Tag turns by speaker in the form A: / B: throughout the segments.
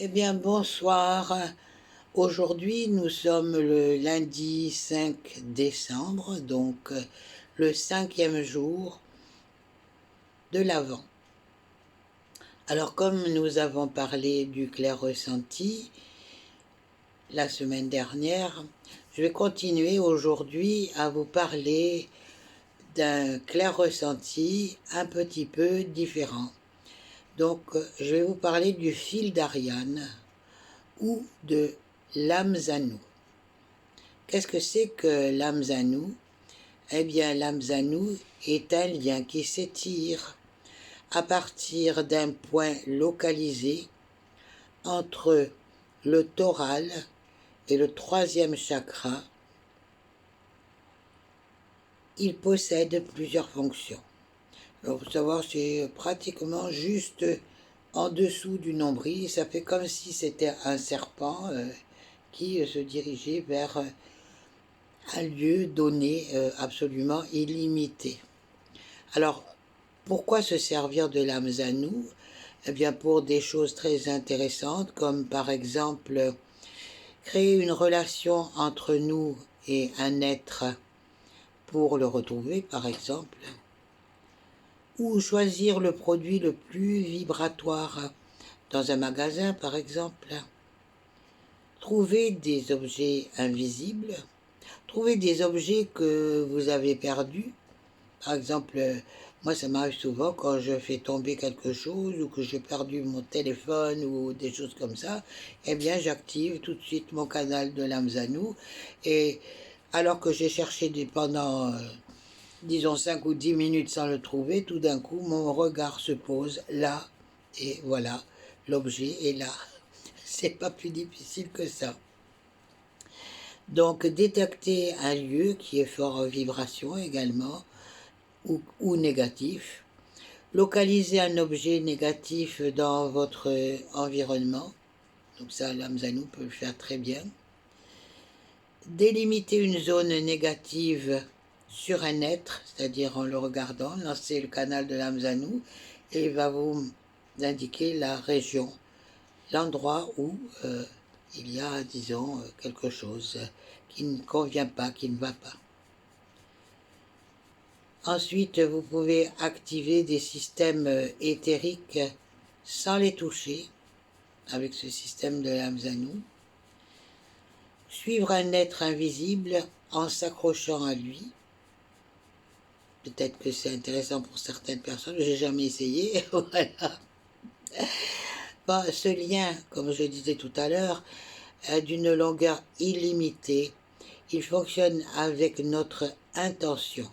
A: Eh bien, bonsoir. Aujourd'hui, nous sommes le lundi 5 décembre, donc le 5e jour de l'Avent. Alors, comme nous avons parlé du clair ressenti la semaine dernière, je vais continuer aujourd'hui à vous parler d'un clair ressenti un petit peu différent. Donc, je vais vous parler du fil d'Ariane ou de l'Amzanou. Qu'est-ce que c'est que l'Amzanou? Eh bien, l'Amzanou est un lien qui s'étire à partir d'un point localisé entre le thoral et le troisième chakra. Il possède plusieurs fonctions. Alors, pour savoir, c'est pratiquement juste en dessous du nombril. Ça fait comme si c'était un serpent qui se dirigeait vers un lieu donné absolument illimité. Alors, pourquoi se servir de l'Amzanou? Eh bien, pour des choses très intéressantes, comme par exemple créer une relation entre nous et un être pour le retrouver, par exemple, ou choisir le produit le plus vibratoire dans un magasin, par exemple, trouver des objets invisibles, trouver des objets que vous avez perdus. Par exemple, moi, ça m'arrive souvent quand je fais tomber quelque chose ou que j'ai perdu mon téléphone ou des choses comme ça, eh bien, j'active tout de suite mon canal de l'Amzanou. Et alors que j'ai cherché pendant, disons, 5 ou 10 minutes sans le trouver, tout d'un coup, mon regard se pose là. Et voilà, l'objet est là. C'est pas plus difficile que ça. Donc, détecter un lieu qui est fort en vibration également, ou négatif. Localiser un objet négatif dans votre environnement. Donc ça, l'Amzanou peut le faire très bien. Délimiter une zone négative sur un être, c'est-à-dire en le regardant, lancer le canal de l'Amzanou et il va vous indiquer la région, l'endroit où il y a, disons, quelque chose qui ne convient pas, qui ne va pas. Ensuite, vous pouvez activer des systèmes éthériques sans les toucher, avec ce système de l'Amzanou. Suivre un être invisible en s'accrochant à lui. Peut-être que c'est intéressant pour certaines personnes, je n'ai jamais essayé, voilà. Bon, ce lien, comme je disais tout à l'heure, est d'une longueur illimitée. Il fonctionne avec notre intention.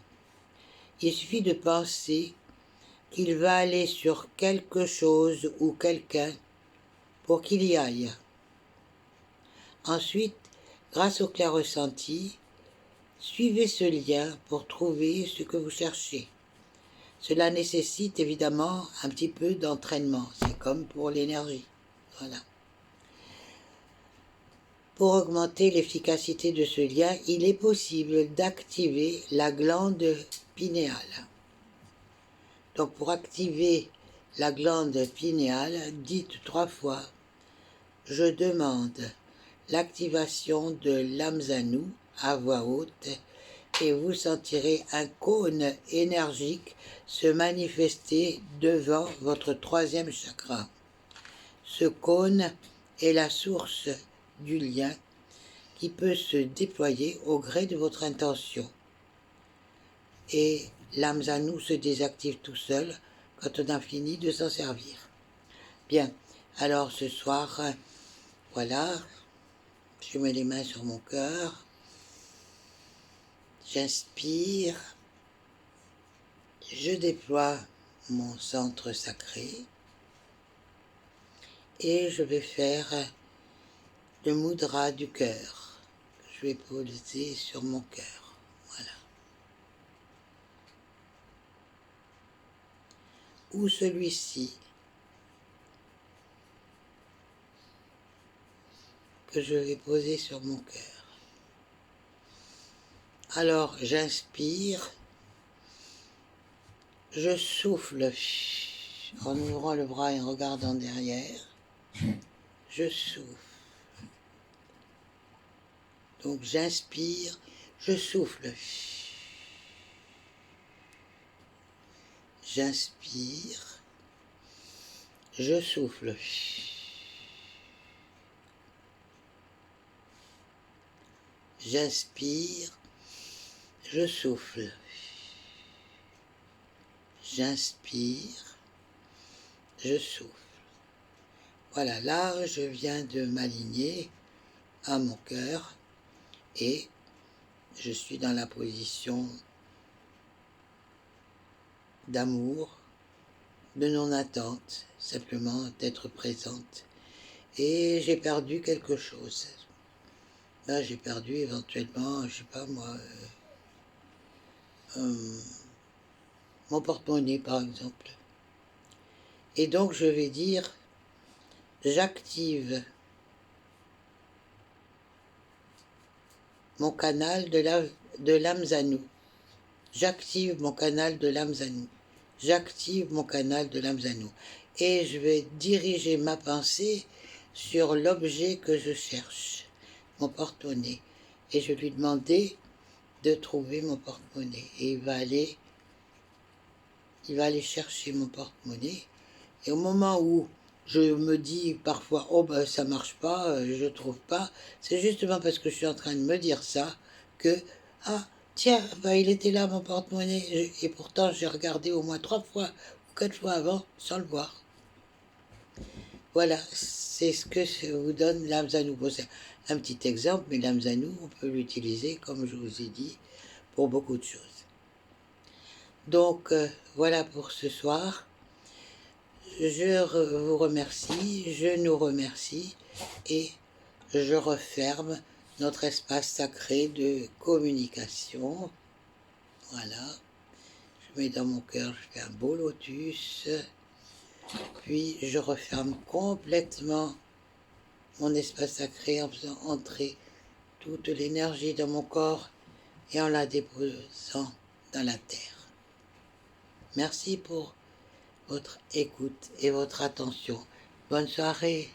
A: Il suffit de penser qu'il va aller sur quelque chose ou quelqu'un pour qu'il y aille. Ensuite, grâce au clair ressenti, suivez ce lien pour trouver ce que vous cherchez. Cela nécessite évidemment un petit peu d'entraînement, c'est comme pour l'énergie. Voilà. Pour augmenter l'efficacité de ce lien, il est possible d'activer la glande pinéale. Donc pour activer la glande pinéale, dites 3 fois « Je demande l'activation de l'Amzanou » à voix haute et vous sentirez un cône énergique se manifester devant votre troisième chakra. Ce cône est la source du lien qui peut se déployer au gré de votre intention. Et l'Amzanou se désactive tout seul quand on a fini de s'en servir. Bien, alors ce soir, voilà, je mets les mains sur mon cœur, j'inspire, je déploie mon centre sacré et je vais faire le mudra du cœur. Je vais poser sur mon cœur. Voilà. Ou celui-ci que je vais poser sur mon cœur. Alors j'inspire, je souffle en ouvrant le bras et en regardant derrière. je souffle. Donc j'inspire, je souffle. J'inspire, je souffle. J'inspire, je souffle. J'inspire, je souffle. Voilà, là, je viens de m'aligner à mon cœur et je suis dans la position d'amour, de non-attente, simplement d'être présente. Et j'ai perdu quelque chose. Là, j'ai perdu éventuellement, je sais pas moi, mon porte-monnaie par exemple. Et donc je vais dire, j'active mon canal de l'Amzanou. J'active mon canal de l'Amzanou. J'active mon canal de l'Amzanou. Et je vais diriger ma pensée sur l'objet que je cherche, mon porte-monnaie. Et je vais lui demander de trouver mon porte-monnaie. Et il va aller chercher mon porte-monnaie. Et au moment où je me dis parfois, oh ben ça marche pas, je trouve pas, c'est justement parce que je suis en train de me dire ça que, ah tiens, ben il était là mon porte-monnaie, et pourtant j'ai regardé au moins 3 fois ou 4 fois avant sans le voir. Voilà, c'est ce que vous donne l'Amzanou. Bon, c'est un petit exemple, mais l'Amzanou, on peut l'utiliser, comme je vous ai dit, pour beaucoup de choses. Donc, voilà pour ce soir. Je vous remercie, je nous remercie et je referme notre espace sacré de communication. Voilà. Je mets dans mon cœur, je fais un beau lotus. Puis je referme complètement mon espace sacré en faisant entrer toute l'énergie dans mon corps et en la déposant dans la terre. Merci pour votre écoute et votre attention. Bonne soirée.